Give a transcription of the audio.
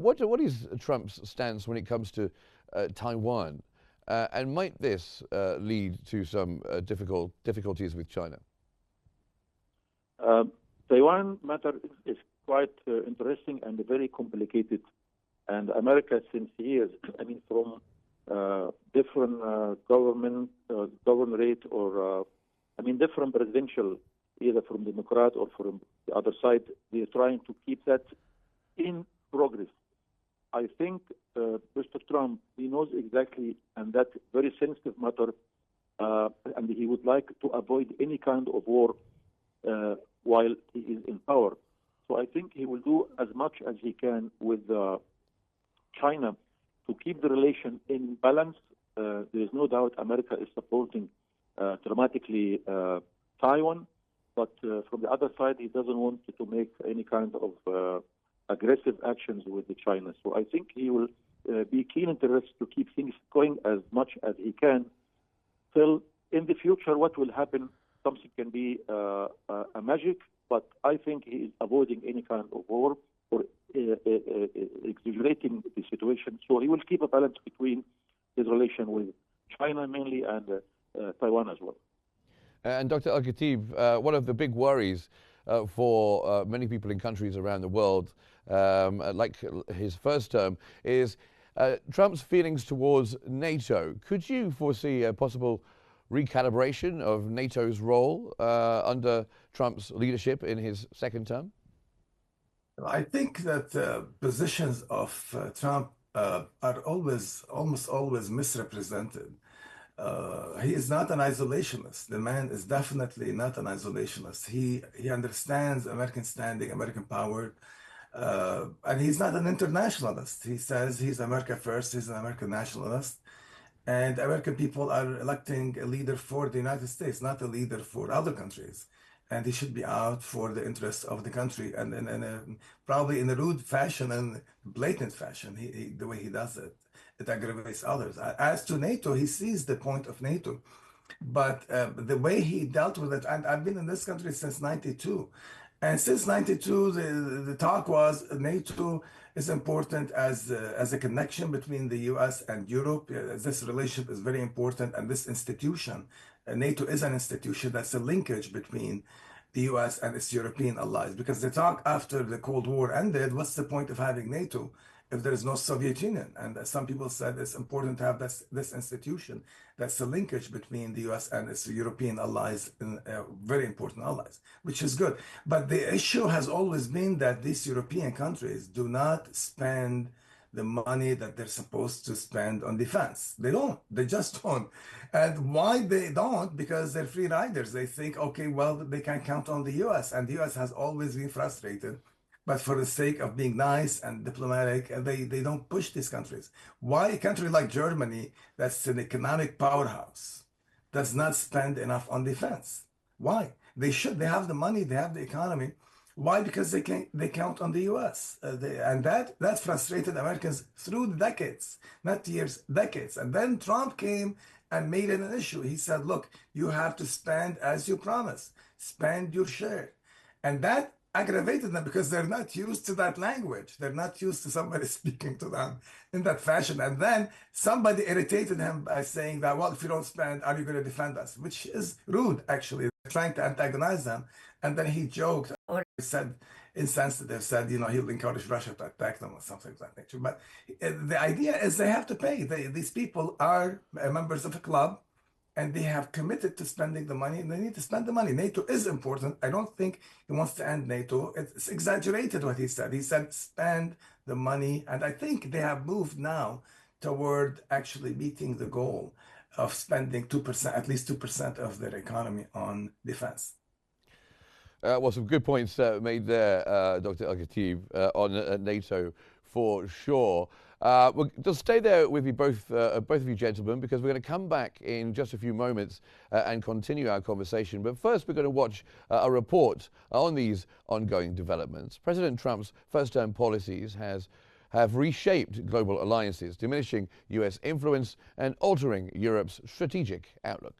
what is Trump's stance when it comes to Taiwan? And might this lead to some difficulties with China? Taiwan matter is quite interesting and very complicated. And America, since years, I mean, from different governorate or, different presidential, either from Democrat or from the other side, they're trying to keep that in progress. I think Mr. Trump, he knows exactly, and that's very sensitive matter, and he would like to avoid any kind of war while he is in power. So I think he will do as much as he can with China to keep the relation in balance. There is no doubt America is supporting dramatically Taiwan, but from the other side, he doesn't want to make any kind of aggressive actions with China. So I think he will be keen interest to keep things going as much as he can. Till in the future, what will happen, something can be a magic, but I think he is avoiding any kind of war or exaggerating the situation. So he will keep a balance between his relation with China mainly and Taiwan as well. And Dr. Al-Khatib, one of the big worries for many people in countries around the world, like his first term, is Trump's feelings towards NATO. Could you foresee a possible recalibration of NATO's role under Trump's leadership in his second term? I think that positions of Trump are almost always misrepresented. He is not an isolationist. The man is definitely not an isolationist. He understands American standing, American power, and he's not an internationalist. He says he's America first, he's an American nationalist, and American people are electing a leader for the United States, not a leader for other countries. And he should be out for the interests of the country, and probably in a rude fashion and blatant fashion, the way he does it. It aggravates others. As to NATO, he sees the point of NATO, but the way he dealt with it, and I've been in this country since '92, and since '92, the talk was NATO is important as a connection between the U.S. and Europe. This relationship is very important, and this institution, NATO is an institution that's a linkage between the U.S. and its European allies. Because the talk after the Cold War ended, what's the point of having NATO if there is no Soviet Union? And some people said it's important to have this institution that's a linkage between the US and its European allies, and very important allies, which is good. But the issue has always been that these European countries do not spend the money that they're supposed to spend on defense. They don't. They just don't. And why they don't? Because they're free riders. They think, okay, well, they can count on the US, and the US has always been frustrated. But for the sake of being nice and diplomatic, they don't push these countries. Why a country like Germany, that's an economic powerhouse, does not spend enough on defense? Why? They should. They have the money. They have the economy. Why? Because they count on the U.S. And that frustrated Americans through the decades, not years, decades. And then Trump came and made it an issue. He said, look, you have to spend as you promised. Spend your share. And that aggravated them because they're not used to that language. They're not used to somebody speaking to them in that fashion. And then somebody irritated him by saying that, well, if you don't spend, are you going to defend us? Which is rude, actually, trying to antagonize them. And then he joked, or he said, insensitive, said, he'll encourage Russia to attack them or something of that nature. But the idea is they have to pay. These people are members of a club, and they have committed to spending the money, and they need to spend the money. NATO is important. I don't think he wants to end NATO. It's exaggerated what he said. He said, spend the money. And I think they have moved now toward actually meeting the goal of spending 2%, at least 2% of their economy on defense. Well, some good points made there, Dr. Al-Khatib, on NATO for sure. We'll just stay there with you both of you gentlemen, because we're going to come back in just a few moments and continue our conversation. But first, we're going to watch a report on these ongoing developments. President Trump's first-term policies have reshaped global alliances, diminishing U.S. influence and altering Europe's strategic outlook.